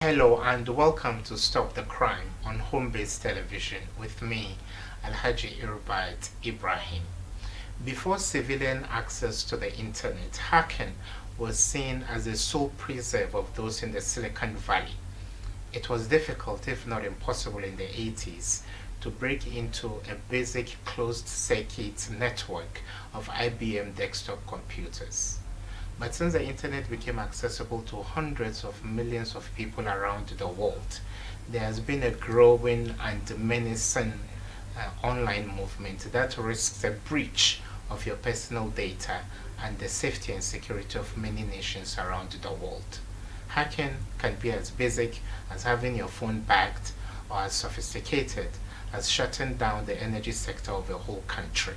Hello and welcome to Stop the Crime on Home Based Television with me, Alhaji Irubat Ibrahim. Before civilian access to the internet, hacking was seen as a sole preserve of those in the Silicon Valley. It was difficult, if not impossible, in the 80s to break into a basic closed circuit network of IBM desktop computers. But since the internet became accessible to hundreds of millions of people around the world, there has been a growing and menacing online movement that risks a breach of your personal data and the safety and security of many nations around the world. Hacking can be as basic as having your phone backed or as sophisticated as shutting down the energy sector of a whole country.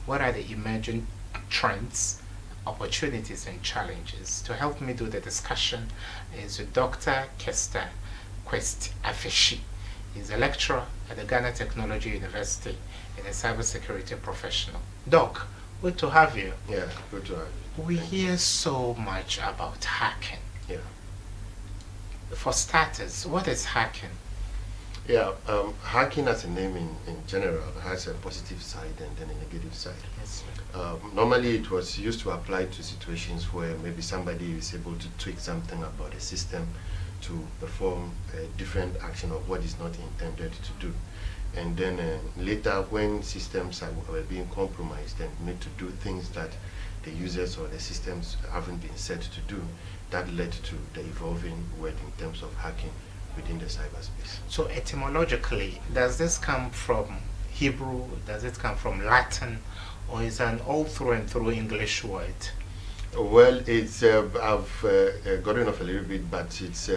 What are the emerging trends, opportunities, and challenges? To help me do the discussion is Dr. Kester Quest Afeshi. He's a lecturer at the Ghana Technology University and a cybersecurity professional. Doc, good to have you. Yeah, good to have you. We hear so much about hacking. Yeah. For starters, what is hacking? Yeah, hacking as a name in general has a positive side and then a negative side. Yes. Normally it was used to apply to situations where maybe somebody is able to tweak something about a system to perform a different action of what is not intended to do. And then later when systems were being compromised and made to do things that the users or the systems haven't been set to do, that led to the evolving word in terms of hacking within the cyberspace. So etymologically, does this come from Hebrew? Does it come from Latin? Or is it an all through and through English word? Well, it's I've gotten off a little bit, but it's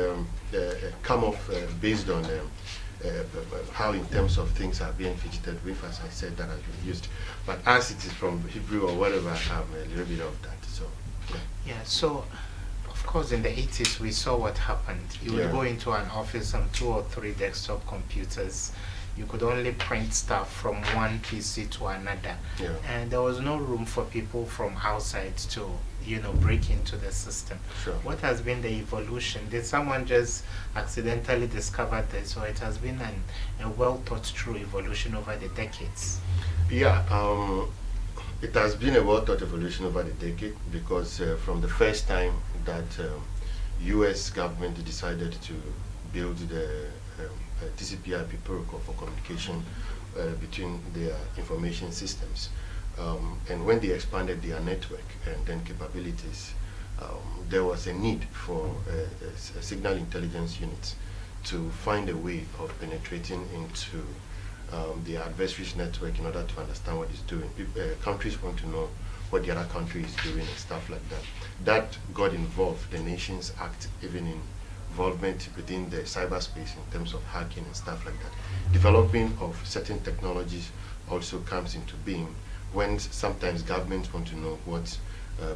come off based on how in terms of things are being fidgeted with, as I said, that has been used. But as it is from Hebrew or whatever, I'm a little bit of that. So yeah. So of course, in the 80s, we saw what happened. You would go into an office on 2 or 3 desktop computers. You could only print stuff from one PC to another. Yeah. And there was no room for people from outside to, break into the system. Sure. What has been the evolution? Did someone just accidentally discover this, or it has been a well thought through evolution over the decades? Yeah, it has been a well thought evolution over the decade because from the first time that U.S. government decided to build the TCP/IP protocol for communication between their information systems, and when they expanded their network and then capabilities, there was a need for a signal intelligence unit to find a way of penetrating into the adversary's network in order to understand what it's doing. Countries want to know what the other country is doing and stuff like that. That got involved, the Nations Act, even in involvement within the cyberspace in terms of hacking and stuff like that. Developing of certain technologies also comes into being when sometimes governments want to know what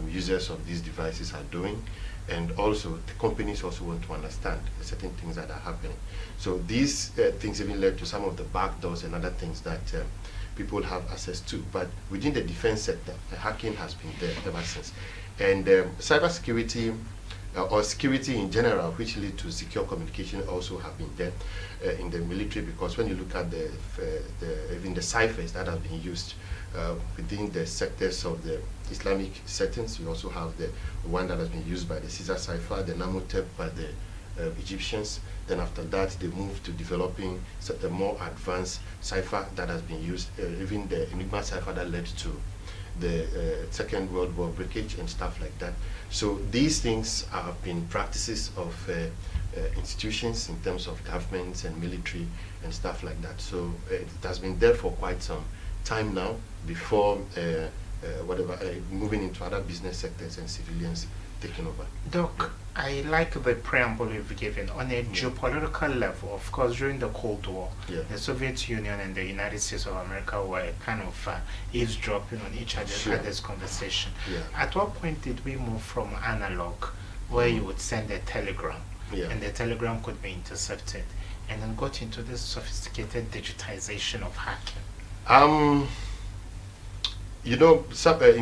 users of these devices are doing, and also the companies also want to understand certain things that are happening. So these things even led to some of the backdoors and other things that people have access to. But within the defense sector, the hacking has been there ever since. And cybersecurity or security in general, which lead to secure communication, also have been there in the military, because when you look at even the ciphers that have been used within the sectors of the Islamic settings, you also have the one that has been used by the Caesar cipher, the Namotep by the Egyptians. Then after that, they moved to developing a more advanced cipher that has been used, even the Enigma cipher that led to the Second World War breakage and stuff like that. So these things have been practices of institutions in terms of governments and military and stuff like that. So it has been there for quite some time now before moving into other business sectors and civilians taking over. Doc, I like the preamble you've given. On a geopolitical level, of course, during the Cold War, the Soviet Union and the United States of America were kind of eavesdropping on each other's conversation. Yeah. At what point did we move from analog, where you would send a telegram, and the telegram could be intercepted, and then got into this sophisticated digitization of hacking? In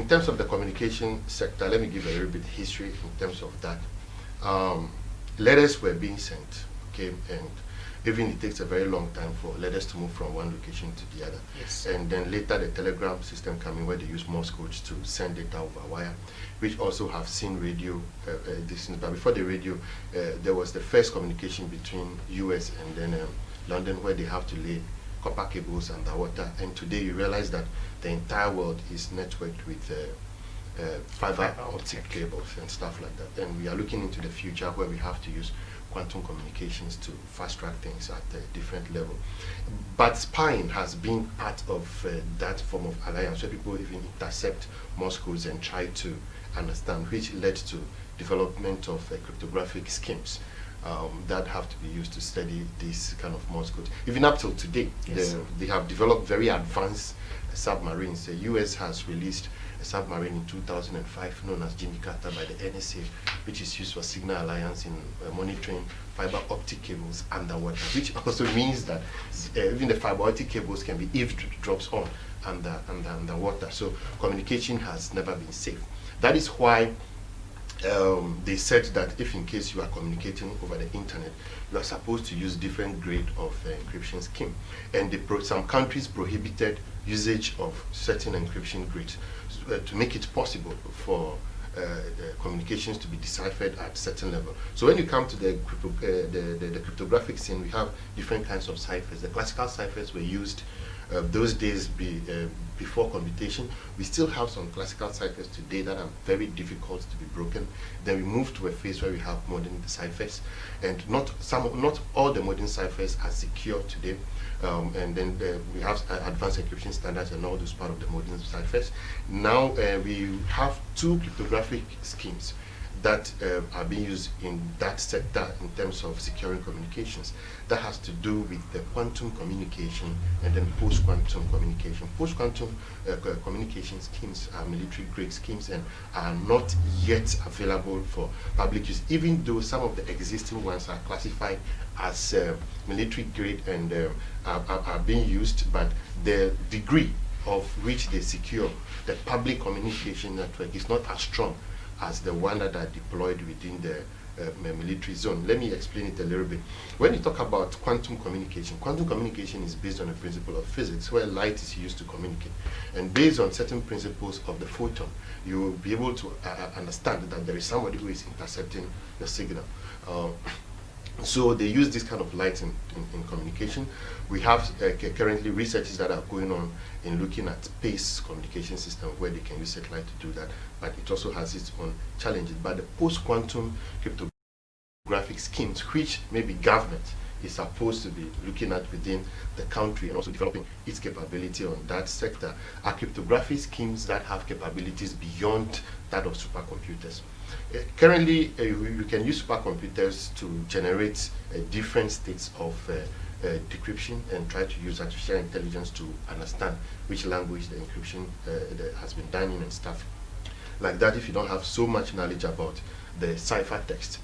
terms of the communication sector, let me give a little bit history in terms of that. letters were being sent, okay, and even it takes a very long time for letters to move from one location to the other. Yes. And then later the telegram system coming where they use Morse codes to send data over wire, which also have seen radio distance. But before the radio, there was the first communication between US and then London, where they have to lay copper cables underwater. And today you realize that the entire world is networked with fiber optic cables and stuff like that. And we are looking into the future where we have to use quantum communications to fast track things at a different level. But spying has been part of that form of alliance, where people even intercept Morse codes and try to understand, which led to development of cryptographic schemes that have to be used to study this kind of Morse code. Even up till today, Yes. they have developed very advanced submarines. The US has released a submarine in 2005 known as Jimmy Carter by the NSA, which is used for Signal Alliance in monitoring fiber optic cables underwater, which also means that even the fiber optic cables can be eavesdrops on underwater. So communication has never been safe. That is why they said that if in case you are communicating over the internet, you are supposed to use different grade of encryption scheme. And some countries prohibited usage of certain encryption grades to make it possible for communications to be deciphered at certain level. So when you come to the cryptographic scene, we have different kinds of ciphers. The classical ciphers were used those days before computation. We still have some classical ciphers today that are very difficult to be broken. Then we move to a phase where we have modern ciphers, and not all the modern ciphers are secure today. And then we have advanced encryption standards and all those part of the modern ciphers. Now we have two cryptographic schemes that are being used in that sector in terms of securing communications. That has to do with the quantum communication and then post-quantum communication. Post-quantum communication schemes are military-grade schemes and are not yet available for public use, even though some of the existing ones are classified as military-grade and are being used, but the degree of which they secure the public communication network is not as strong as the one that are deployed within the military zone. Let me explain it a little bit. When you talk about quantum communication is based on a principle of physics where light is used to communicate. And based on certain principles of the photon, you will be able to understand that there is somebody who is intercepting the signal. So they use this kind of light in communication. We have currently researches that are going on in looking at space communication system where they can use satellite to do that, but it also has its own challenges. But the post-quantum cryptographic schemes, which maybe government is supposed to be looking at within the country and also developing its capability on that sector, are cryptographic schemes that have capabilities beyond that of supercomputers. Currently, you can use supercomputers to generate different states of decryption and try to use artificial intelligence to understand which language the encryption has been done in and stuff like that, if you don't have so much knowledge about the ciphertext.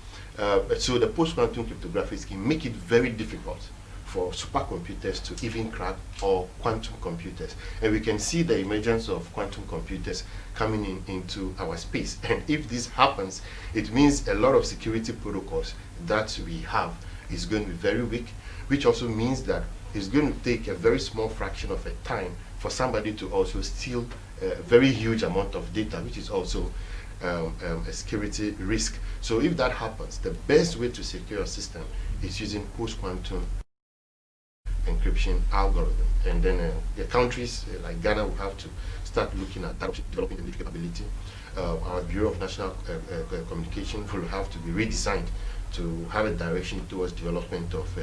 So the post-quantum cryptographic scheme make it very difficult for supercomputers to even crack, or quantum computers. And we can see the emergence of quantum computers coming into our space. And if this happens, it means a lot of security protocols that we have is going to be very weak, which also means that it's going to take a very small fraction of a time for somebody to also steal a very huge amount of data, which is also a security risk. So if that happens, the best way to secure a system is using post-quantum encryption algorithm. And then the countries like Ghana will have to start looking at that, developing the capability. Our Bureau of National Communication will have to be redesigned to have a direction towards development of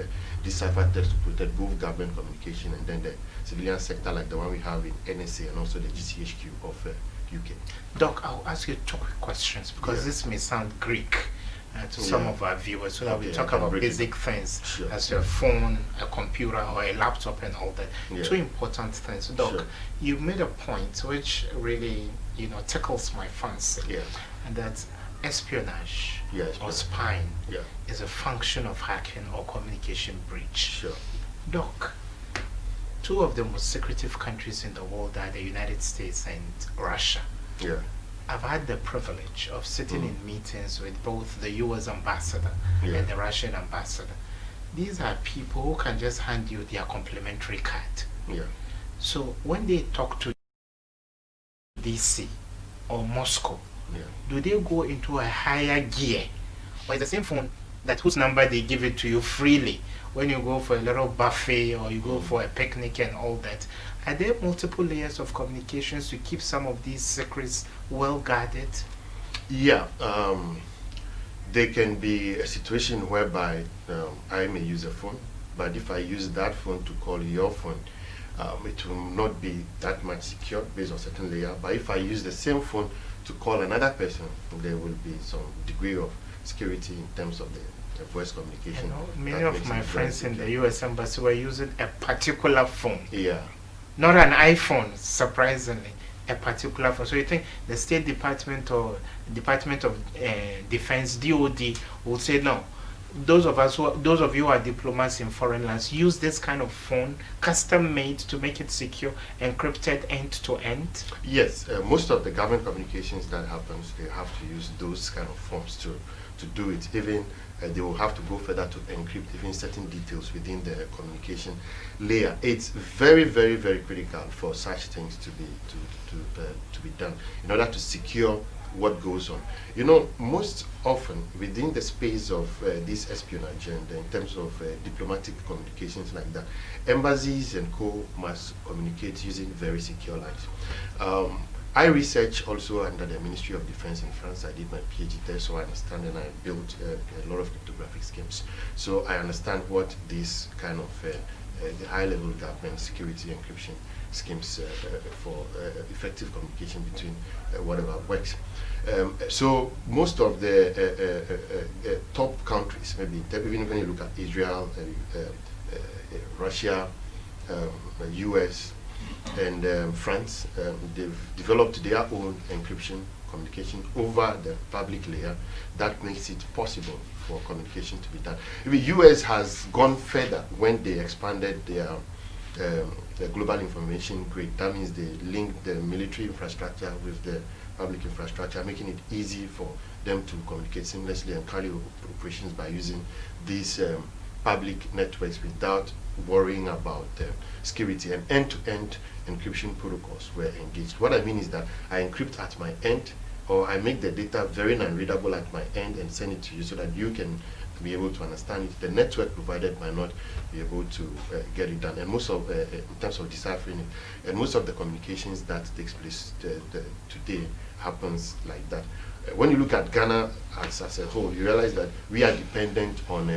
this ciphertext to protect both government communication and then the civilian sector, like the one we have in NSA and also the GCHQ of UK. Doc, I'll ask you two quick questions because this may sound Greek to some of our viewers, so that we talk about basic things as a phone, a computer, or a laptop and all that. Two important things. Doc, you made a point which really, tickles my fancy, and that's espionage or spying is a function of hacking or communication breach. Doc, two of the most secretive countries in the world are the United States and Russia. I've had the privilege of sitting in meetings with both the US ambassador Yeah. and the Russian ambassador. These are people who can just hand you their complimentary card. Yeah. So when they talk to DC or Moscow, Yeah. do they go into a higher gear? Or is the same phone that whose number they give it to you freely when you go for a little buffet or you go for a picnic and all that? Are there multiple layers of communications to keep some of these secrets well guarded? Yeah. There can be a situation whereby I may use a phone, but if I use that phone to call your phone, it will not be that much secure based on certain layer. But if I use the same phone to call another person, there will be some degree of security in terms of the voice communication. Many that of makes my it very friends in secure. the US Embassy were using a particular phone, Yeah. not an iPhone, surprisingly, a particular phone. So you think the State Department or Department of Defense (DoD) will say no? Those of you who are diplomats in foreign lands, use this kind of phone, custom made to make it secure, encrypted end to end. Yes, most of the government communications that happens, they have to use those kind of forms to do it. Even they will have to go further to encrypt even certain details within the communication layer. It's very, very, very critical for such things to be done in order to secure what goes on. You know, most often within the space of this espionage and in terms of diplomatic communications like that, embassies and co must communicate using very secure lines. I research also under the Ministry of Defense in France. I did my PhD there, so I understand, and I built a lot of cryptographic schemes. So I understand what this kind of the high-level government security encryption schemes for effective communication between whatever works. So most of the top countries, maybe even when you look at Israel, Russia, US, and France, they've developed their own encryption communication over the public layer that makes it possible for communication to be done. The US has gone further when they expanded their global information grid. That means they linked the military infrastructure with the public infrastructure, making it easy for them to communicate seamlessly and carry operations by using these public networks without worrying about security, and end-to-end encryption protocols were engaged. What I mean is that I encrypt at my end, or I make the data very non-readable at my end and send it to you so that you can be able to understand it. The network provided might not be able to get it done. And most of, in terms of deciphering it, and most of the communications that takes place today happens like that. When you look at Ghana as a whole, you realize that we are dependent on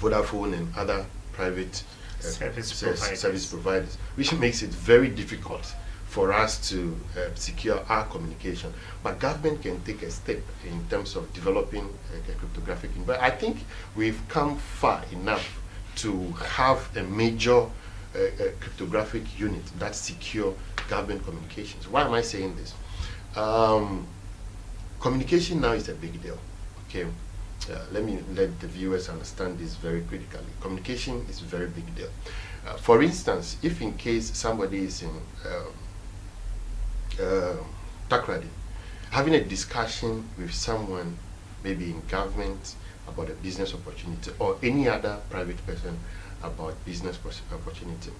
Vodafone and other private service providers, which makes it very difficult for us to secure our communication. But government can take a step in terms of developing a cryptographic. But I think we've come far enough to have a major cryptographic unit that secure government communications. Why am I saying this? Communication now is a big deal. Okay. Let me let the viewers understand this very critically. Communication is a very big deal. For instance, if in case somebody is in Takrady, having a discussion with someone, maybe in government, about a business opportunity, or any other private person about business opportunity,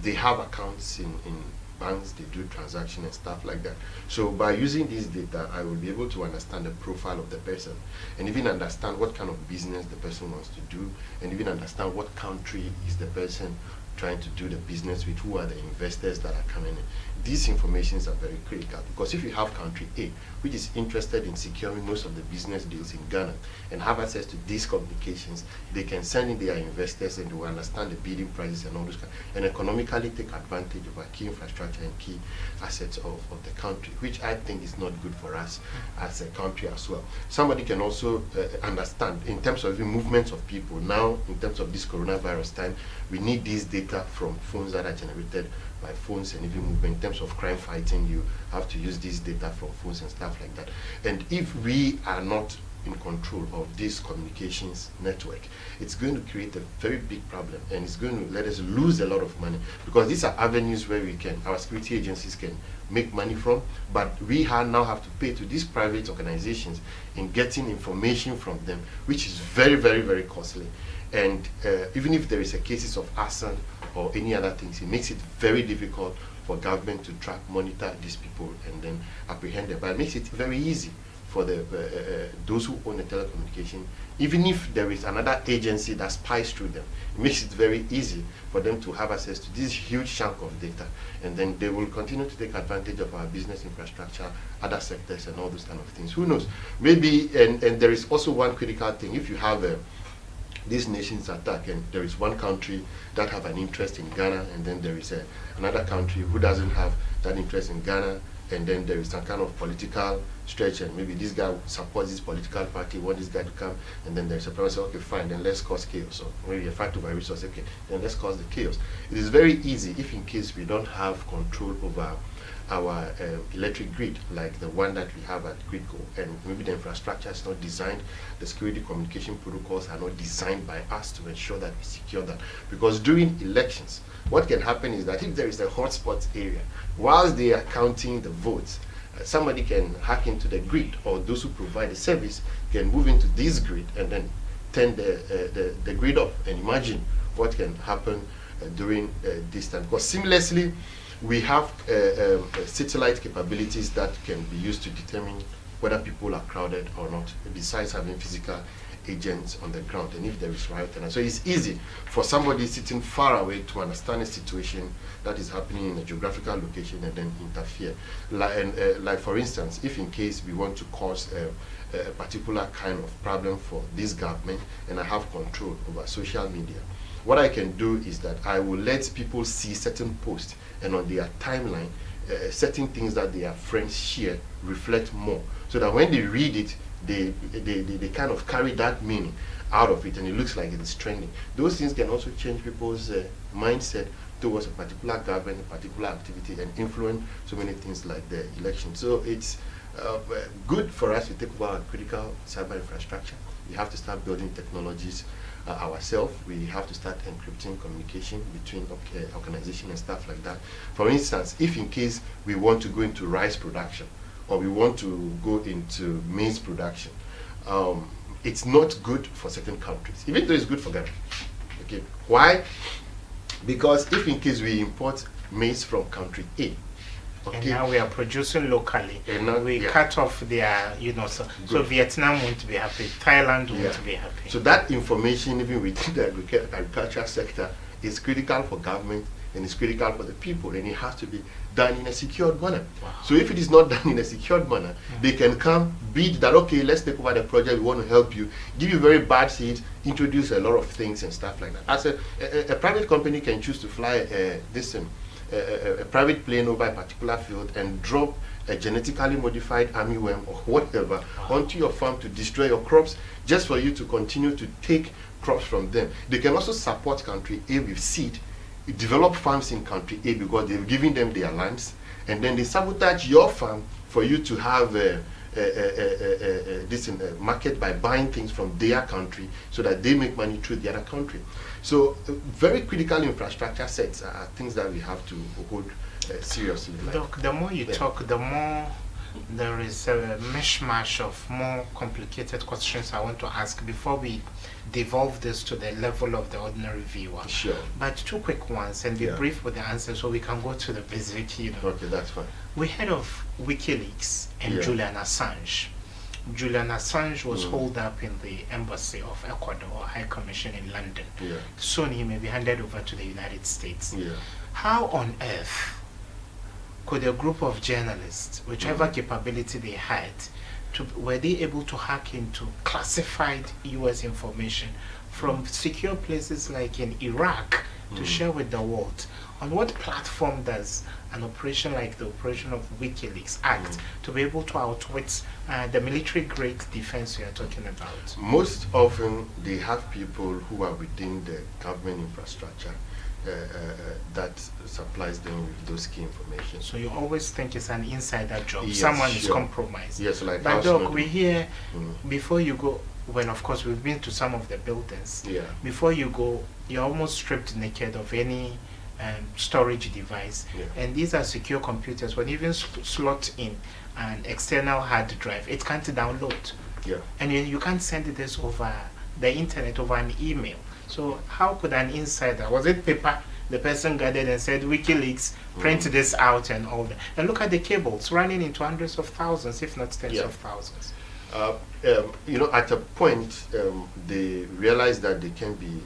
they have accounts in banks, they do transactions and stuff like that. So by using this data, I will be able to understand the profile of the person and even understand what kind of business the person wants to do, and even understand what country is the person trying to do the business with, who are the investors that are coming in. These informations are very critical, because if you have country A, which is interested in securing most of the business deals in Ghana and have access to these communications, they can send in their investors and they will understand the bidding prices and all those kind, and economically take advantage of our key infrastructure and key assets of the country, which I think is not good for us as a country as well. Somebody can also understand in terms of the movements of people. Now, in terms of this coronavirus time, we need this data from phones that are generated by phones, and even movement. In terms of crime fighting, you have to use this data from phones and stuff like that. And if we are not in control of this communications network, it's going to create a very big problem, and it's going to let us lose a lot of money, because these are avenues where our security agencies can make money from, but we now have to pay to these private organizations in getting information from them, which is very, very, very costly. And even if there is a cases of arson or any other things, it makes it very difficult for government to track, monitor these people, and then apprehend them. But it makes it very easy for those who own the telecommunication. Even if there is another agency that spies through them, it makes it very easy for them to have access to this huge chunk of data, and then they will continue to take advantage of our business infrastructure, other sectors, and all those kind of things. Who knows? Maybe, and there is also one critical thing. If you have these nations attack, and there is one country that have an interest in Ghana, and then there is another country who doesn't have that interest in Ghana, and then there is some kind of political stretch, and maybe this guy supports this political party, want this guy to come, and then there's a person say, okay, fine, then let's cause chaos. So maybe a fight over resources, okay, then let's cause the chaos. It is very easy if in case we don't have control over our electric grid, like the one that we have at Gridco, and maybe the infrastructure is not designed, the security communication protocols are not designed by us to ensure that we secure that. Because during elections, what can happen is that if there is a hotspot area, whilst they are counting the votes, somebody can hack into the grid, or those who provide the service can move into this grid and then turn the grid off. And imagine what can happen during this time. Because seamlessly, we have satellite capabilities that can be used to determine whether people are crowded or not, besides having physical agents on the ground, and if there is riot. And so it's easy for somebody sitting far away to understand a situation that is happening in a geographical location and then interfere. Like for instance, if in case we want to cause a particular kind of problem for this government, and I have control over social media, what I can do is that I will let people see certain posts, and on their timeline, certain things that their friends share reflect more, so that when they read it, they kind of carry that meaning out of it, and it looks like it is trending. Those things can also change people's mindset towards a particular government, a particular activity, and influence so many things like the election. So it's good for us to take over our critical cyber infrastructure. We have to start building technologies ourselves. We have to start encrypting communication between organizations and stuff like that. For instance, if in case we want to go into rice production, or we want to go into maize production, it's not good for certain countries, even though it's good for Ghana. Okay, why? Because if in case we import maize from country A, okay, and now we are producing locally, and now, we cut off their, so Vietnam won't be happy, Thailand won't be happy. So that information, even within the agricultural sector, is critical for government, and it's critical for the people, and it has to be done in a secured manner. Wow. So if it is not done in a secured manner, they can come, bid that, okay, let's take over the project, we want to help you, give you very bad seeds, introduce a lot of things and stuff like that. As a private company can choose to fly a private plane over a particular field and drop a genetically modified army worm or whatever onto your farm to destroy your crops, just for you to continue to take crops from them. They can also support country A with seed, develop farms in country A because they've given them their lands, and then they sabotage your farm for you to have this market by buying things from their country, so that they make money through the other country. So very critical infrastructure sets are things that we have to hold seriously. Doc, the more you talk, the more there is a mishmash of more complicated questions I want to ask before we devolve this to the level of the ordinary viewer. Sure. But two quick ones, and be brief with the answers so we can go to the basic, Okay, that's fine. We heard of WikiLeaks and Julian Assange. Julian Assange was holed up in the embassy of Ecuador, High Commission in London. Soon he may be handed over to the United States. How on earth could a group of journalists, whichever capability they had, were they able to hack into classified US information from secure places like in Iraq to share with the world? On what platform does an operation like the operation of WikiLeaks act to be able to outwit the military-grade defense we are talking about? Most often, they have people who are within the government infrastructure that supplies them with those key information. So you always think it's an insider job. Yes, Someone is sure. compromised. Yes, like But house Doc, note- we hear Mm. before you go, when of course we've been to some of the buildings, Yeah. before you go, you're almost stripped naked of any storage device. Yeah. And these are secure computers. When you even slot in an external hard drive, it can't download. Yeah. And you can't send this over the internet, over an email. So how could an insider, was it paper, the person gathered and said, WikiLeaks, print this out and all that? And look at the cables running into hundreds of thousands, if not tens Yeah. of thousands. At a point, they realized that they can be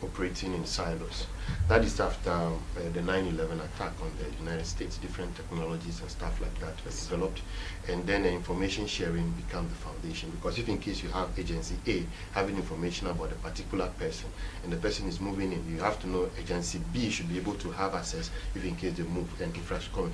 operating in silos. That is after the 9/11 attack on the United States. Different technologies and stuff like that were developed, and then information sharing became the foundation. Because if in case you have agency A having information about a particular person, and the person is moving in, you have to know agency B should be able to have access if in case they move, and infrastructure.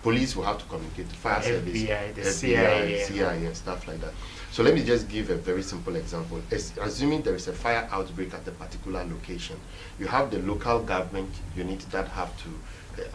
Police will have to communicate to fire service, FBI, the FBI, CIA. CIA, and stuff like that. So let me just give a very simple example. Assuming there is a fire outbreak at a particular location, you have the local government unit that have to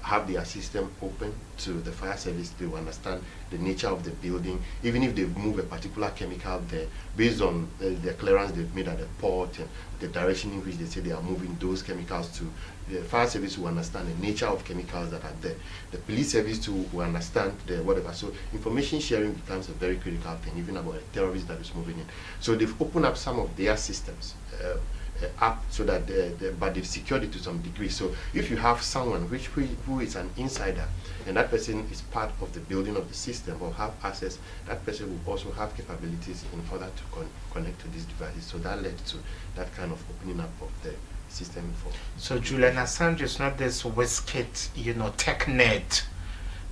have their system open to the fire service to understand the nature of the building, even if they move a particular chemical there, based on the clearance they've made at the port and the direction in which they say they are moving those chemicals to. The fire service will understand the nature of chemicals that are there. The police service too will understand the whatever. So information sharing becomes a very critical thing, even about a terrorist that is moving in. So they've opened up some of their systems up so that but they've secured it to some degree. So if you have someone who is an insider, and that person is part of the building of the system or have access, that person will also have capabilities in order to connect to these devices. So that led to that kind of opening up of the system. So Julian Assange is not this whisked, tech nerd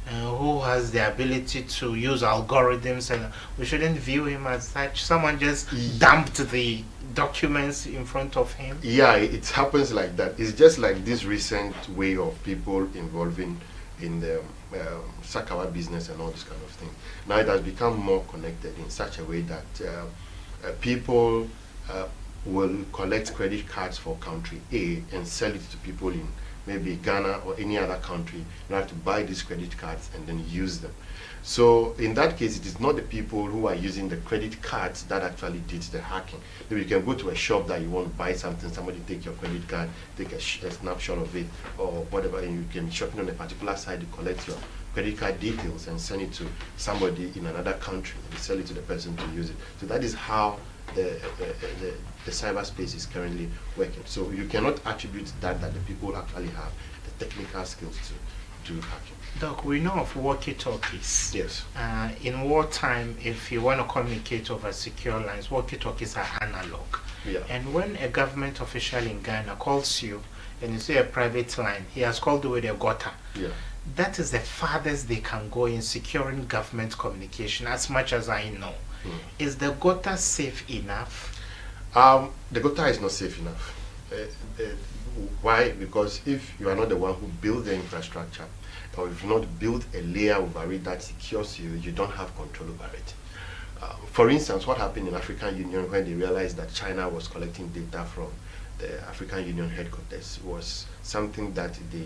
who has the ability to use algorithms, and we shouldn't view him as such. Someone just dumped the documents in front of him. Yeah, it happens like that. It's just like this recent way of people involving in the Sakawa business and all this kind of thing. Now it has become more connected in such a way that people will collect credit cards for country A and sell it to people in maybe Ghana or any other country. You have to buy these credit cards and then use them. So in that case, it is not the people who are using the credit cards that actually did the hacking. Maybe you can go to a shop that you want to buy something, somebody take your credit card, take a snapshot of it or whatever, and you can be shopping on a particular site, you collect your credit card details and send it to somebody in another country and sell it to the person to use it. So that is how the cyberspace is currently working. So you cannot attribute that the people actually have the technical skills to do hacking. Doc, we know of walkie-talkies. Yes. In wartime, if you want to communicate over secure lines, walkie-talkies are analog. Yeah. And when a government official in Ghana calls you and you say a private line, he has called you with a gutter. Yeah. That is the farthest they can go in securing government communication, as much as I know. Is the gutter safe enough? The gutter is not safe enough. Why? Because if you are not the one who built the infrastructure, or if you not build a layer over it that secures you, you don't have control over it. For instance, what happened in African Union when they realized that China was collecting data from the African Union headquarters was something that they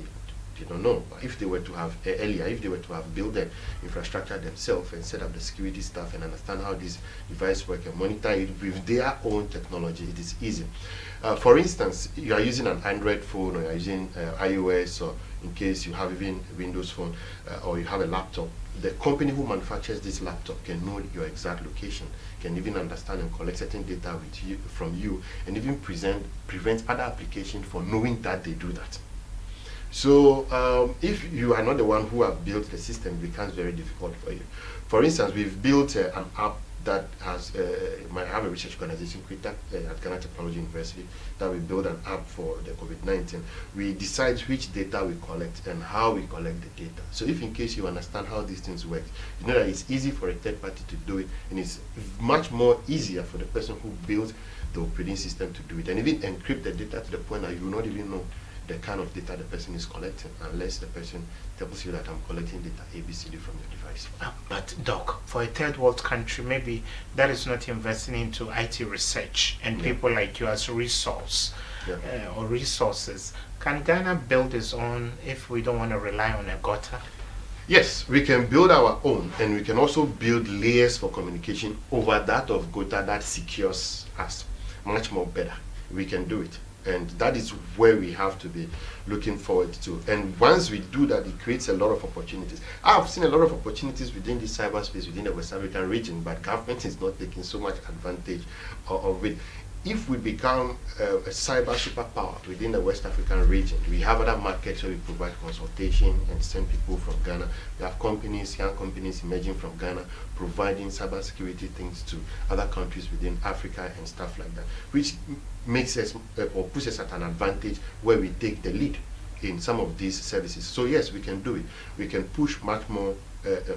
don't know. If they were to have earlier, if they were to have built the infrastructure themselves and set up the security stuff and understand how these devices work and monitor it with their own technology, it is easy. For instance, you are using an Android phone or you are using iOS, or in case you have even a Windows phone or you have a laptop, the company who manufactures this laptop can know your exact location, can even understand and collect certain data from you, and even prevent other applications from knowing that they do that. So if you are not the one who have built the system, it becomes very difficult for you. For instance, we've built an app that has, might have a research organization created at Ghana Technology University, that we build an app for the COVID-19. We decide which data we collect and how we collect the data. So if in case you understand how these things work, you know that it's easy for a third party to do it, and it's much more easier for the person who built the operating system to do it, and even encrypt the data to the point that you will not even know the kind of data the person is collecting, unless the person tells you that I'm collecting data ABCD from your device. But Doc, for a third world country, maybe that is not investing into IT research and people like you as resource or resources. Can Ghana build its own if we don't want to rely on a gutter? Yes, we can build our own, and we can also build layers for communication over that of Gota that secures us much more better. We can do it, and that is where we have to be looking forward to. And once we do that, it creates a lot of opportunities. I've seen a lot of opportunities within the cyberspace within the West African region, but government is not taking so much advantage of it. If we become a cyber superpower within the West African region, we have other markets where we provide consultation and send people from Ghana. We have companies, young companies emerging from Ghana, providing cybersecurity things to other countries within Africa and stuff like that, which makes us or puts us at an advantage where we take the lead in some of these services. So yes, we can do it. We can push much more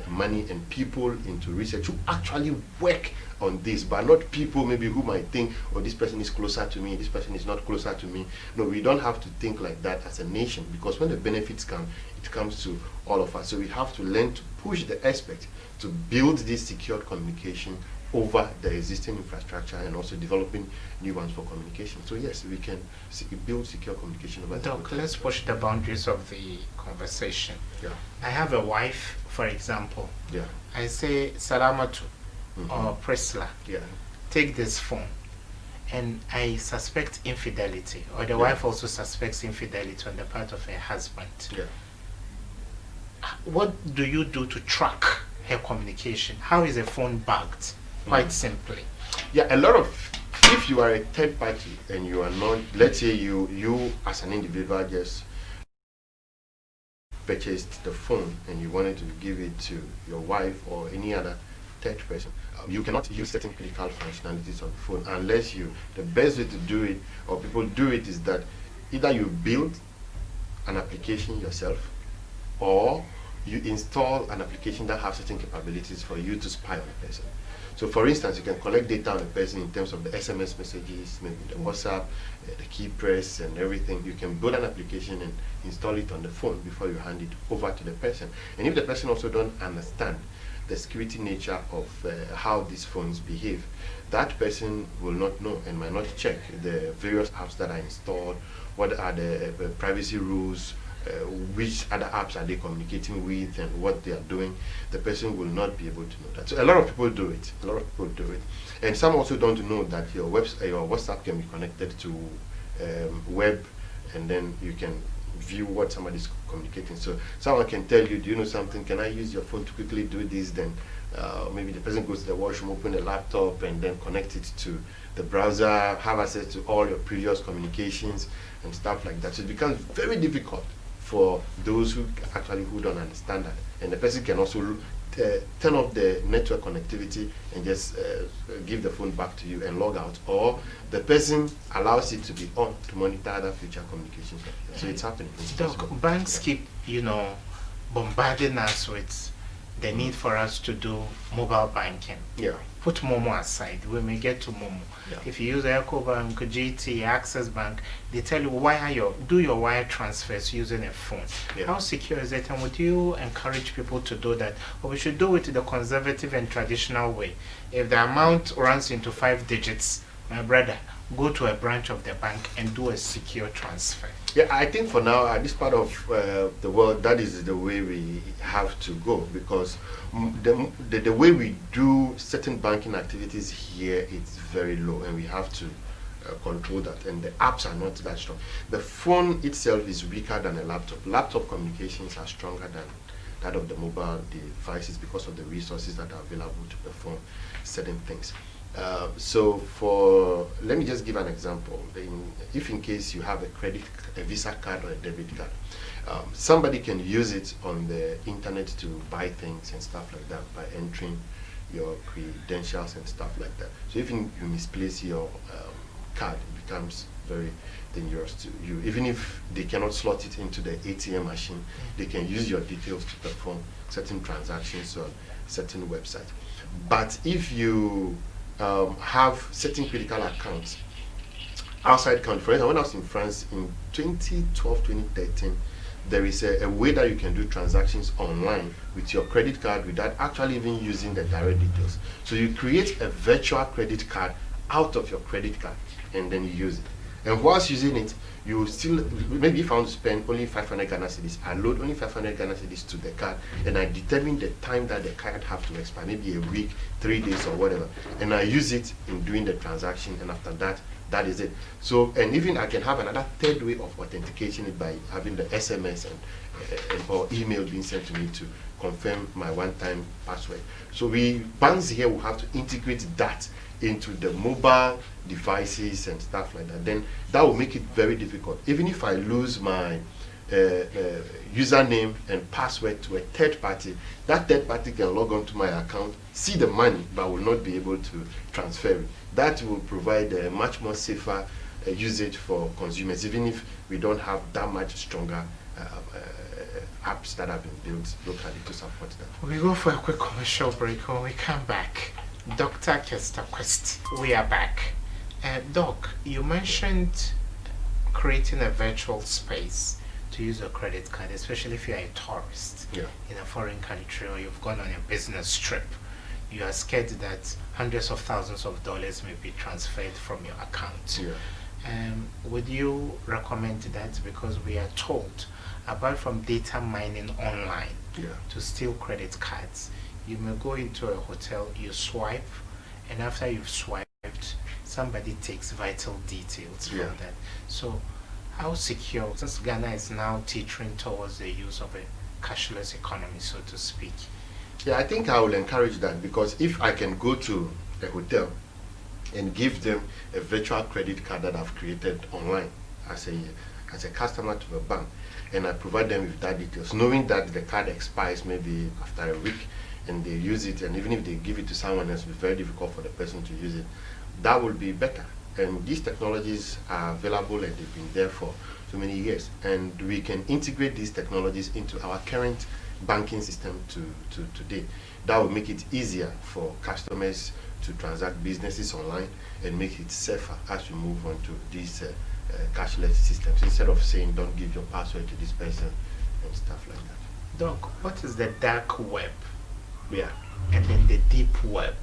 money and people into research who actually work on this, but not people maybe who might think, oh, this person is closer to me, this person is not closer to me. No, we don't have to think like that as a nation, because when the benefits come, it comes to all of us. So we have to learn to push the aspect to build this secured communication over the existing infrastructure and also developing new ones for communication. So yes, we can build secure communication over Doc, let's push the boundaries of the conversation. Yeah. I have a wife, for example. Yeah. I say, Salamatu or Prisla, take this phone. And I suspect infidelity, or the wife also suspects infidelity on the part of her husband. Yeah. What do you do to track her communication? How is a phone bugged? Quite simply. Yeah, a lot of, if you are a third party and you are not, let's say you as an individual just purchased the phone and you wanted to give it to your wife or any other third person, you cannot use certain critical functionalities on the phone unless the best way to do it, or people do it, is that either you build an application yourself or you install an application that has certain capabilities for you to spy on a person. So for instance, you can collect data on a person in terms of the SMS messages, maybe the WhatsApp, the key press and everything. You can build an application and install it on the phone before you hand it over to the person. And if the person also don't understand the security nature of how these phones behave, that person will not know and might not check the various apps that are installed, what are the privacy rules, which other apps are they communicating with and what they are doing. The person will not be able to know that. So a lot of people do it. And some also don't know that your WhatsApp can be connected to web, and then you can view what somebody is communicating. So someone can tell you, do you know something, can I use your phone to quickly do this? Then maybe the person goes to the washroom, open the laptop and then connect it to the browser, have access to all your previous communications and stuff like that. So it becomes very difficult for those who don't understand that. And the person can also turn off the network connectivity and just give the phone back to you and log out, or the person allows it to be on to monitor other future communications. So it's happening. Banks keep, bombarding us with the need for us to do mobile banking. Yeah. Put Momo aside. We may get to Momo. Yeah. If you use EcoBank, GT, Access Bank, they tell you do your wire transfers using a phone. Yeah. How secure is it? And would you encourage people to do that? Or we should do it the conservative and traditional way? If the amount runs into 5 digits, my brother, go to a branch of the bank and do a secure transfer. Yeah, I think for now, at this part of the world, that is the way we have to go, because the way we do certain banking activities here, it's very low, and we have to control that, and the apps are not that strong. The phone itself is weaker than a laptop. Laptop communications are stronger than that of the mobile devices because of the resources that are available to perform certain things. Let me just give an example. If in case you have a Visa card or a debit card, somebody can use it on the internet to buy things and stuff like that by entering your credentials and stuff like that. So if you misplace your card, it becomes very dangerous to you. Even if they cannot slot it into the ATM machine, they can use your details to perform certain transactions on certain websites. But if you have certain critical accounts outside country. For instance, when I was in France in 2012, 2013, there is a way that you can do transactions online with your credit card without actually even using the direct details. So you create a virtual credit card out of your credit card and then you use it. And whilst using it, you will still, maybe if I want to spend only 500 Ghana cedis, I load only 500 Ghana cedis to the card and I determine the time that the card have to expire, maybe a week, 3 days or whatever. And I use it in doing the transaction, and after that, that is it. So, and even I can have another third way of authentication it by having the SMS and or email being sent to me to confirm my one-time password. So banks here will have to integrate that into the mobile devices and stuff like that. Then that will make it very difficult. Even if I lose my username and password to a third party, that third party can log on to my account, see the money, but will not be able to transfer it. That will provide a much more safer usage for consumers, even if we don't have that much stronger apps that have been built locally to support that. We go for a quick commercial break. When we come back, Dr. Kester Quest, we are back. Doc, you mentioned creating a virtual space to use a credit card, especially if you're a tourist in a foreign country or you've gone on a business trip. You are scared that hundreds of thousands of dollars may be transferred from your account. Would you recommend that? Because we are told, apart from data mining online to steal credit cards, you may go into a hotel, you swipe, and after you've swiped, somebody takes vital details from that. So how secure, since Ghana is now teetering towards the use of a cashless economy, so to speak? I think I will encourage that, because if I can go to a hotel and give them a virtual credit card that I've created online as a customer to the bank, and I provide them with that details, knowing that the card expires maybe after a week, and they use it, and even if they give it to someone else, it will be very difficult for the person to use it. That will be better. And these technologies are available and they've been there for so many years, and we can integrate these technologies into our current banking system today. That will make it easier for customers to transact businesses online and make it safer as we move on to these cashless systems, instead of saying don't give your password to this person and stuff like that. Doc, what is the dark web? And then the deep web?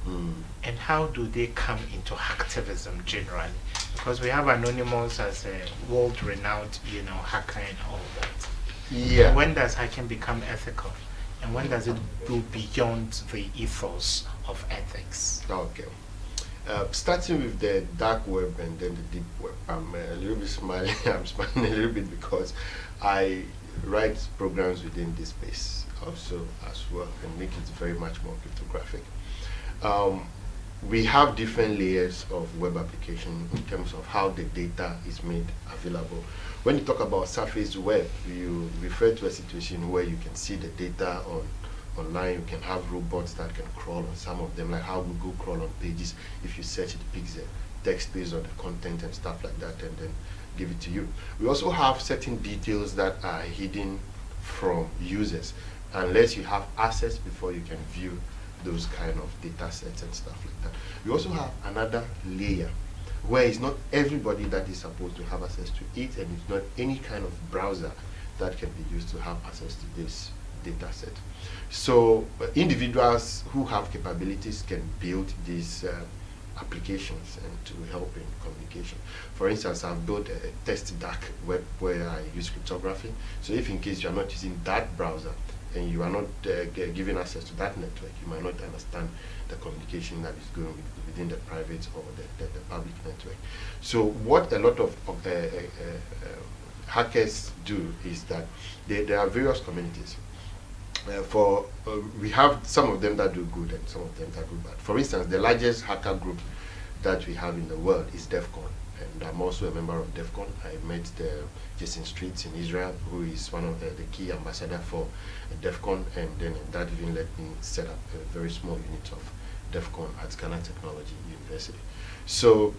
And how do they come into hacktivism generally? Because we have Anonymous as a world-renowned, hacker and all that. When does hacking become ethical? And when does it go beyond the ethos of ethics? Okay. Starting with the dark web and then the deep web, I'm a little bit smiling. I'm smiling a little bit because I write programs within this space also as well, and make it very much more cryptographic. We have different layers of web application in terms of how the data is made available. When you talk about surface web, you refer to a situation where you can see the data online. You can have robots that can crawl on some of them, like how Google crawl on pages. If you search, it picks the text based on the content and stuff like that, and then give it to you. We also have certain details that are hidden from users, unless you have access before you can view those kind of data sets and stuff like that. We also have another layer where it's not everybody that is supposed to have access to it, and it's not any kind of browser that can be used to have access to this data set. So individuals who have capabilities can build these applications and to help in communication. For instance, I've built a test dark web where I use cryptography. So if in case you are not using that browser and you are not given access to that network, you might not understand the communication that is going within the private or the public network. So what a lot of hackers do is that there are various communities. We have some of them that do good and some of them that do bad. For instance, the largest hacker group that we have in the world is DEF CON, and I'm also a member of DEF CON. I met Jason Streets in Israel, who is one of the key ambassador for DEF CON, and then that even let me set up a very small unit of DEF CON at Ghana Technology University. So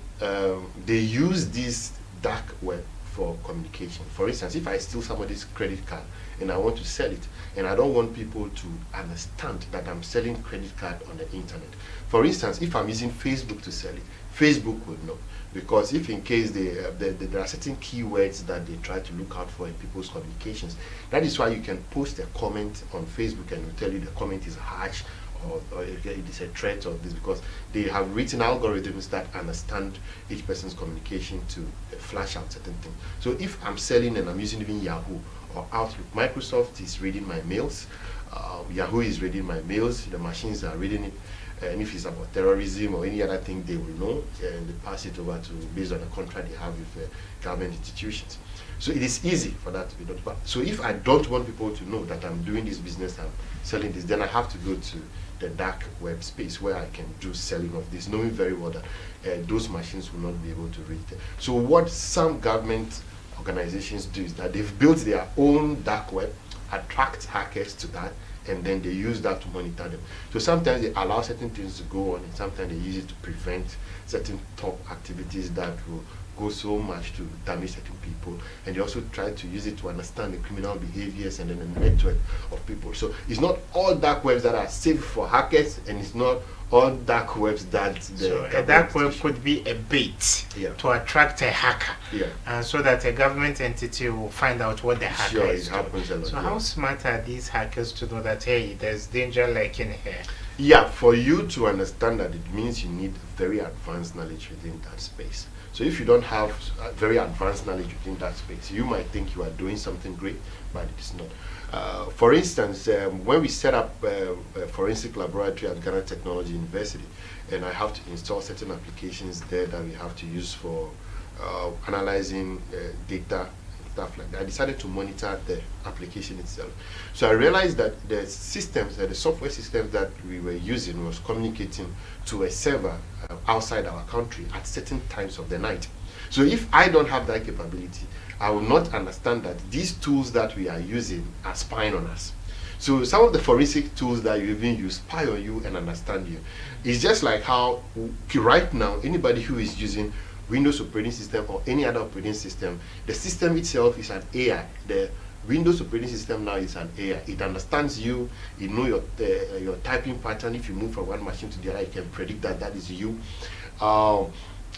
they use this dark web for communication. For instance, if I steal somebody's credit card and I want to sell it, and I don't want people to understand that I'm selling credit card on the internet. For instance, if I'm using Facebook to sell it, Facebook will know. because if in case there are certain keywords that they try to look out for in people's communications, that is why you can post a comment on Facebook and it will tell you the comment is harsh, or if it is a threat or this, because they have written algorithms that understand each person's communication to flash out certain things. So if I'm selling and I'm using even Yahoo or Outlook, Microsoft is reading my mails, Yahoo is reading my mails, the machines are reading it, and if it's about terrorism or any other thing, they will know, and they pass it over to, based on the contract they have with government institutions. So it is easy for that to be done. But so if I don't want people to know that I'm doing this business, I'm selling this, then I have to go to the dark web space where I can do selling of this, knowing very well that those machines will not be able to reach it. So what some government organizations do is that they've built their own dark web, attract hackers to that, and then they use that to monitor them. So sometimes they allow certain things to go on, and sometimes they use it to prevent certain top activities that will go so much to damage certain people, and they also try to use it to understand the criminal behaviors and then the network of people. So it's not all dark webs that are safe for hackers, and it's not all dark webs that so a dark web could be a bait to attract a hacker, so that a government entity will find out what the hacker is doing. So how smart are these hackers to know that, hey, there's danger lurking here? Yeah, for you to understand that, it means you need very advanced knowledge within that space. So if you don't have very advanced knowledge within that space, you might think you are doing something great, but it is not. For instance, when we set up a forensic laboratory at Ghana Technology University, and I have to install certain applications there that we have to use for analyzing data, stuff like that, I decided to monitor the application itself. So I realized that the systems, the software systems that we were using was communicating to a server outside our country at certain times of the night. So if I don't have that capability, I will not understand that these tools that we are using are spying on us. So some of the forensic tools that you even use spy on you and understand you. It's just like how right now anybody who is using Windows operating system or any other operating system, the system itself is an AI. The Windows operating system now is an AI. It understands you. It knows your typing pattern. If you move from one machine to the other, it can predict that that is you.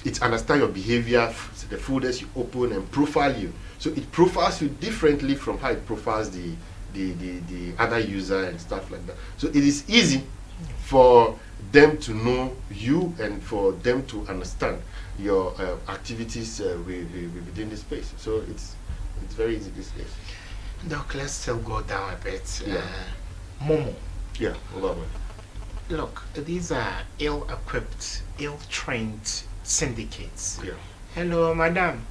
It understands your behavior, the folders you open, and profile you. So it profiles you differently from how it profiles the other user and stuff like that. So it is easy for them to know you and for them to understand your activities within the space. So it's very easy these days. Doc, let's still go down a bit. Yeah. Momo. Yeah, Obama. Look, these are ill-equipped, ill-trained syndicates. Yeah. Hello, madam.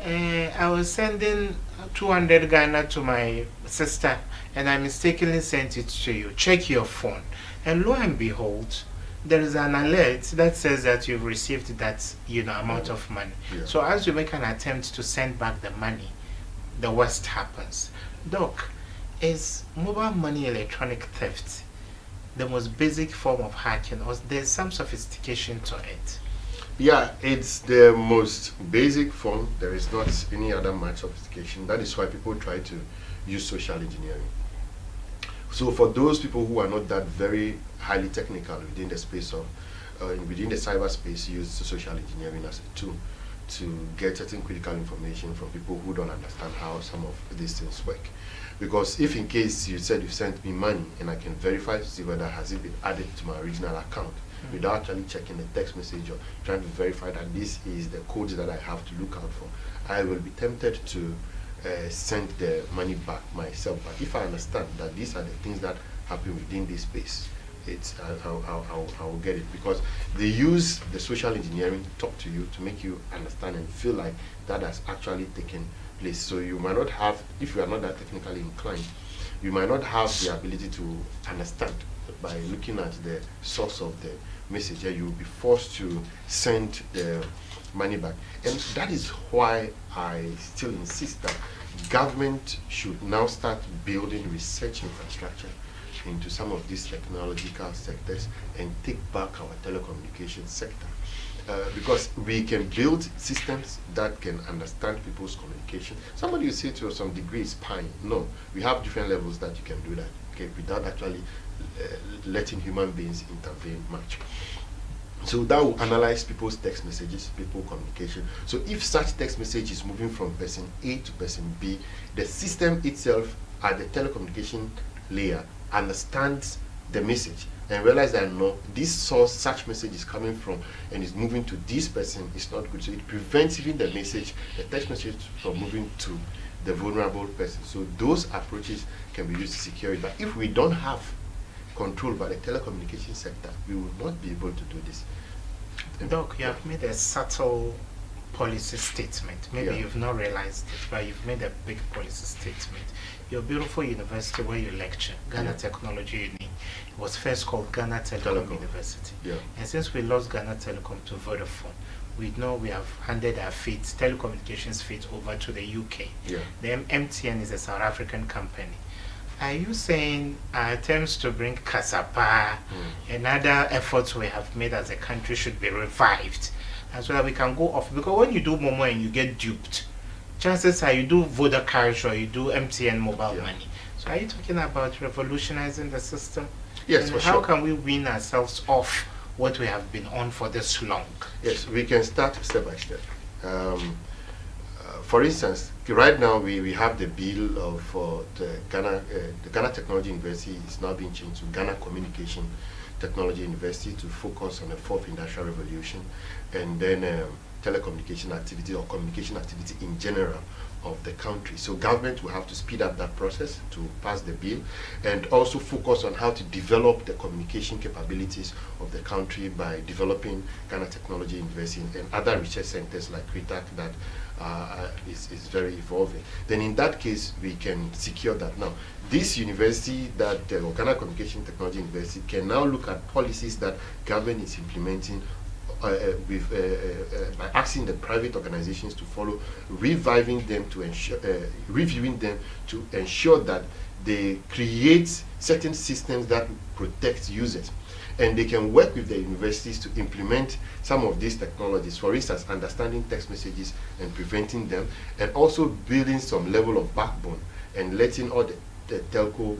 I was sending 200 Ghana to my sister, and I mistakenly sent it to you. Check your phone. And lo and behold, there is an alert that says that you've received that amount of money. Yeah. So as you make an attempt to send back the money, the worst happens. Doc, is mobile money electronic theft the most basic form of hacking, or there's some sophistication to it? Yeah, it's the most basic form. There is not any other much sophistication. That is why people try to use social engineering. So for those people who are not that very highly technical within the space of, within the cyberspace, use social engineering as a tool to get certain critical information from people who don't understand how some of these things work. Because if in case you said you sent me money and I can verify to see whether has it been added to my original account without actually checking the text message or trying to verify that this is the code that I have to look out for, I will be tempted to send the money back myself. But if I understand that these are the things that happen within this space, I will get it, because they use the social engineering to talk to you to make you understand and feel like that has actually taken place. So you might not have, if you are not that technically inclined, you might not have the ability to understand by looking at the source of the message, and you will be forced to send the money back. And that is why I still insist that government should now start building research infrastructure into some of these technological sectors and take back our telecommunications sector. Because we can build systems that can understand people's communication. Somebody will say to some degree is spying. No, we have different levels that you can do that, okay, without actually letting human beings intervene much. So that will analyze people's text messages, people communication. So if such text message is moving from person A to person B, the system itself at the telecommunication layer understands the message and realize that no, this source such message is coming from and is moving to this person is not good. So it prevents even the message, the text message, from moving to the vulnerable person. So those approaches can be used to secure it. But if we don't have control by the telecommunication sector, we will not be able to do this. Doc, you have made a subtle policy statement. Maybe Yeah. you've not realized it, but you've made a big policy statement. Your beautiful university where you lecture, Ghana Yeah. Technology Uni, was first called Ghana Telecom University. Yeah. And since we lost Ghana Telecom to Vodafone, we know we have handed our fate, telecommunications fate, over to the UK. Yeah. The MTN is a South African company. Are you saying our attempts to bring Kasapa and other efforts we have made as a country should be revived, and so that we can go off? Because when you do Momo and you get duped, chances are you do Vodacom or you do MTN mobile Yeah. money. So are you talking about revolutionizing the system? Yes, And for how sure. can we win ourselves off what we have been on for this long? Yes, we can start step by step. For instance, right now we have the bill of the Ghana Technology University is now being changed to Ghana Communication Technology University to focus on the fourth industrial revolution, and then telecommunication activity or communication activity in general of the country. So government will have to speed up that process to pass the bill, and also focus on how to develop the communication capabilities of the country by developing Ghana Technology University and other research centers like CRITAC that is very evolving. Then in that case, we can secure that. Now, this university, that Ghana Communication Technology University, can now look at policies that government is implementing by asking the private organizations to follow, reviving them to ensure, reviewing them to ensure that they create certain systems that protect users. And they can work with the universities to implement some of these technologies. For instance, understanding text messages and preventing them, and also building some level of backbone and letting all the telco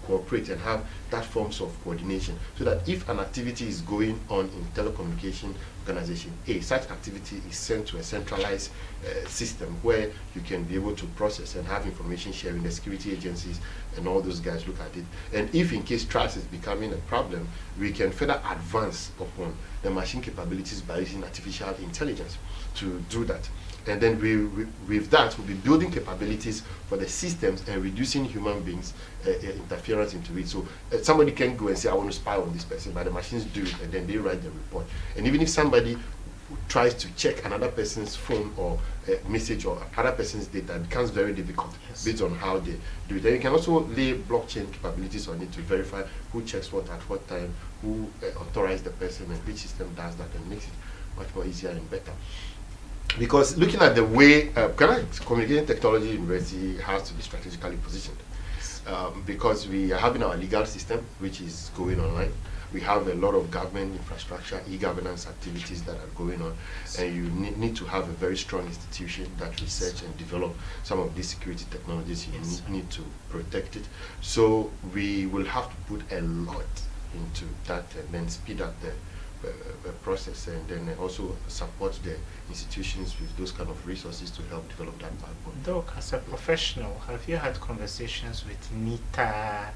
cooperate and have that forms of coordination, so that if an activity is going on in telecommunication organization A, such activity is sent to a centralized system where you can be able to process and have information sharing. The security agencies and all those guys look at it, and if in case trust is becoming a problem, we can further advance upon the machine capabilities by using artificial intelligence to do that. And then with that, we'll be building capabilities for the systems and reducing human beings' interference into it. So somebody can go and say, I want to spy on this person, but the machines do it, and then they write the report. And even if somebody tries to check another person's phone or message or other person's data, it becomes very difficult. Yes. Based on how they do it. And you can also lay blockchain capabilities on it to verify who checks what at what time, who authorized the person, and which system does that, and makes it much more easier and better. Because looking at the way Ghana Communication Technology University has to be strategically positioned, because we are having our legal system, which is going online. We have a lot of government infrastructure, e-governance activities that are going on, and you need to have a very strong institution that research and develop some of these security technologies. You need to protect it. So we will have to put a lot into that, and then speed up the process, and then also support the institutions with those kind of resources to help develop that backbone. Doc, as a professional, have you had conversations with NITA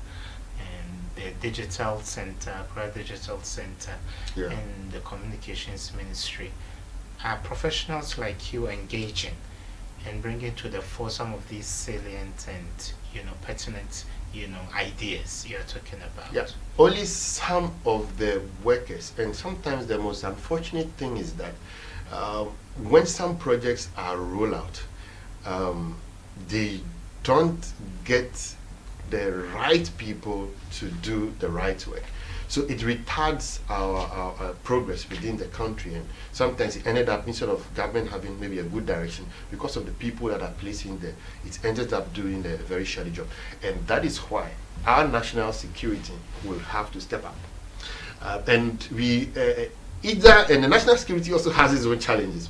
and the Digital Center, Accra Digital Center, Yeah. and the Communications Ministry? Are professionals like you engaging and bringing to the fore some of these salient and pertinent ideas you're talking about? Yeah, only some of the workers, and sometimes the most unfortunate thing is that when some projects are rolled out, they don't get the right people to do the right work. So it retards our progress within the country, and sometimes it ended up, instead of government having maybe a good direction, because of the people that are placed in there, it ended up doing a very shoddy job. And that is why our national security will have to step up. And we and the national security also has its own challenges.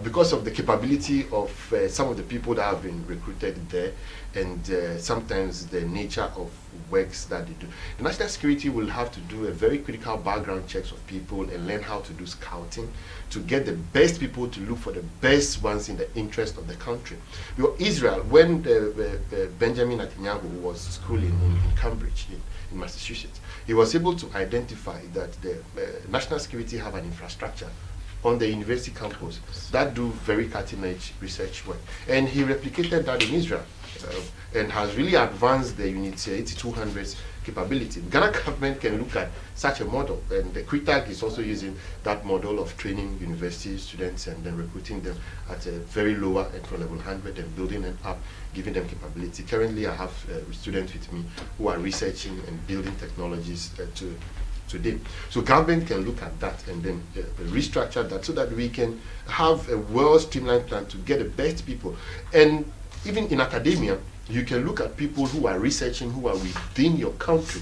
because of the capability of some of the people that have been recruited there, and sometimes the nature of works that they do. The national security will have to do a very critical background checks of people and learn how to do scouting to get the best people, to look for the best ones in the interest of the country. Because Israel, when Benjamin Netanyahu was schooling in Cambridge, in Massachusetts, he was able to identify that the national security have an infrastructure on the university campus that do very cutting-edge research work. And he replicated that in Israel and has really advanced the Unit 8200's capability. The Ghana government can look at such a model, and the CRITAC is also using that model of training university students and then recruiting them at a very lower entry level 100 and building them up, giving them capability. Currently, I have students with me who are researching and building technologies today. So government can look at that and then restructure that so that we can have a well-streamlined plan to get the best people. And even in academia, you can look at people who are researching, who are within your country,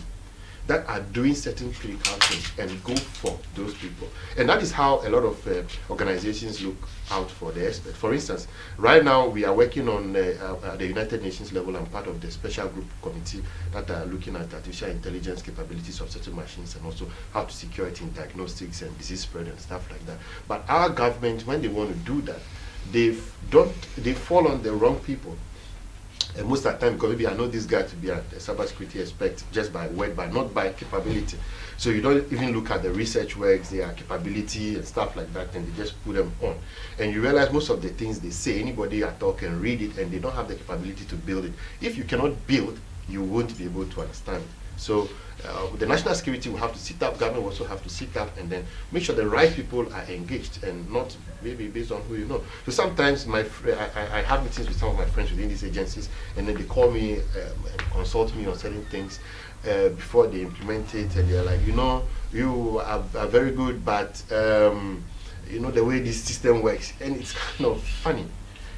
that are doing certain critical things, and go for those people. And that is how a lot of organizations look out for the expert. For instance, right now we are working on at the United Nations level. I'm part of the special group committee that are looking at artificial intelligence capabilities of certain machines, and also how to secure it in diagnostics and disease spread and stuff like that. But our government, when they want to do that, they fall on the wrong people. And most of the time, because maybe I know this guy to be a cybersecurity expert just by word, but not by capability. So you don't even look at the research works, their capability and stuff like that, and they just put them on. And you realize most of the things they say, anybody at all can read it, and they don't have the capability to build it. If you cannot build, you won't be able to understand it. So the national security will have to sit up, government will also have to sit up, and then make sure the right people are engaged, and not maybe based on who you know. So sometimes I have meetings with some of my friends within these agencies, and then they call me and consult me on certain things before they implement it, and they're like, you are very good, but the way this system works, and it's kind of funny.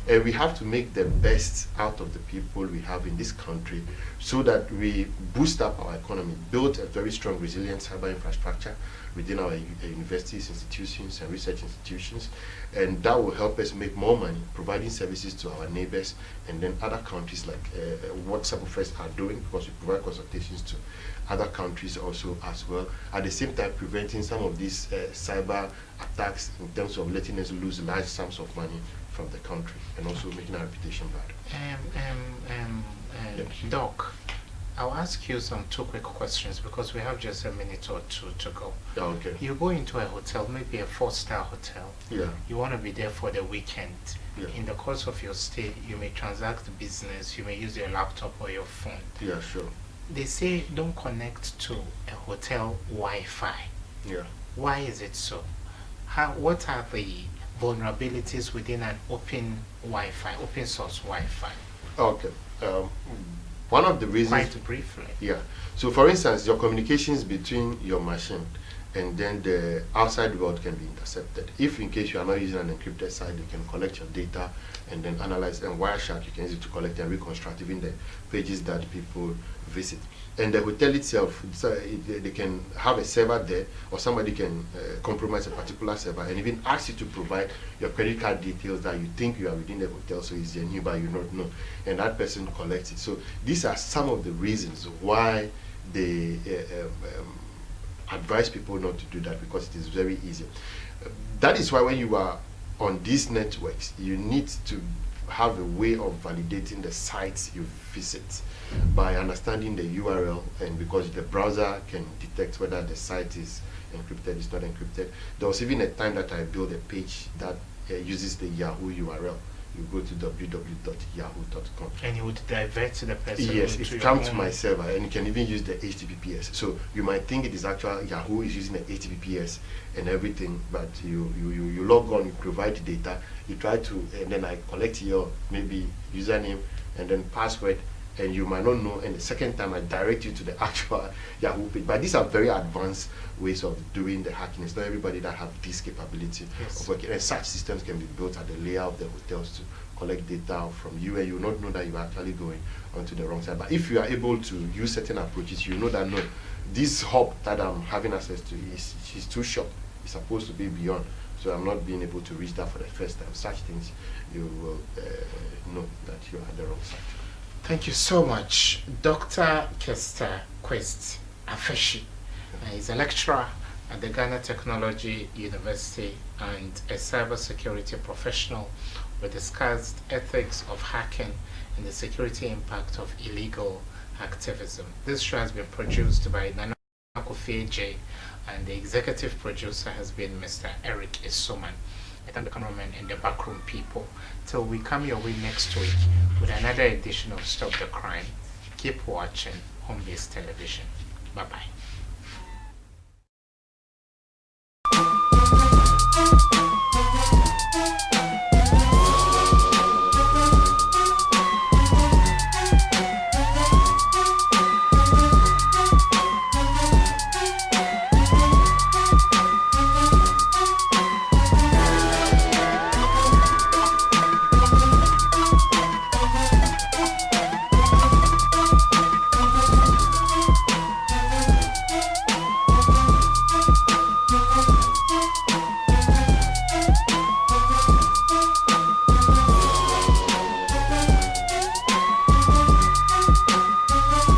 We have to make the best out of the people we have in this country so that we boost up our economy, build a very strong, resilient cyber infrastructure within our universities, institutions, and research institutions. And that will help us make more money, providing services to our neighbors and then other countries, like what Cyberfirst are doing, because we provide consultations to other countries also as well. At the same time, preventing some of these cyber attacks in terms of letting us lose large sums of money from the country, and also making our reputation bad. Doc, I'll ask you some two quick questions because we have just a minute or two to go. Okay. You go into a hotel, maybe a 4-star hotel. Yeah. You want to be there for the weekend. Yeah. In the course of your stay, you may transact business, you may use your laptop or your phone. Yeah, sure. They say don't connect to a hotel Wi-Fi. Yeah. Why is it so? What are the vulnerabilities within an open Wi-Fi, open source Wi-Fi? Okay. One of the reasons... Quite briefly. Yeah. So for instance, your communications between your machine and then the outside world can be intercepted. If in case you are not using an encrypted site, you can collect your data and then analyze, and Wireshark you can use it to collect and reconstruct even the pages that people visit. And the hotel itself, they can have a server there, or somebody can compromise a particular server and even ask you to provide your credit card details that you think you are within the hotel, so it's genuine but you don't know, and that person collects it. So these are some of the reasons why they advise people not to do that, because it is very easy. That is why when you are on these networks, you need to have a way of validating the sites you visit by understanding the URL, and because the browser can detect whether the site is encrypted, it's not encrypted. There was even a time that I built a page that uses the Yahoo URL. You go to www.yahoo.com. And you would divert the person. Yes, it comes to my server, and you can even use the HTTPS. So you might think it is actual Yahoo is using the HTTPS and everything, but you log on, you provide the data, you try to, and then I collect your maybe username and then password, and you might not know, and the second time I direct you to the actual Yahoo page. But these are very advanced ways of doing the hacking. It's not everybody that have this capability of working, and such systems can be built at the layer of the hotels to collect data from you, and you will not know that you're actually going onto the wrong side. But if you are able to use certain approaches, you know that no, this hub that I'm having access to is too short. It's supposed to be beyond. So I'm not being able to reach that for the first time. Such things, you will know that you are at the wrong side. Thank you so much, Dr. Kester Quest Afeshi. He's a lecturer at the Ghana Technology University and a cybersecurity professional. We discussed ethics of hacking and the security impact of illegal activism. This show has been produced by Nana Kofi, and the executive producer has been Mr. Eric Isuman. I thank the cameraman and the backroom people. Till we come your way next week with another edition of Stop the Crime. Keep watching Home Based Television. Bye bye.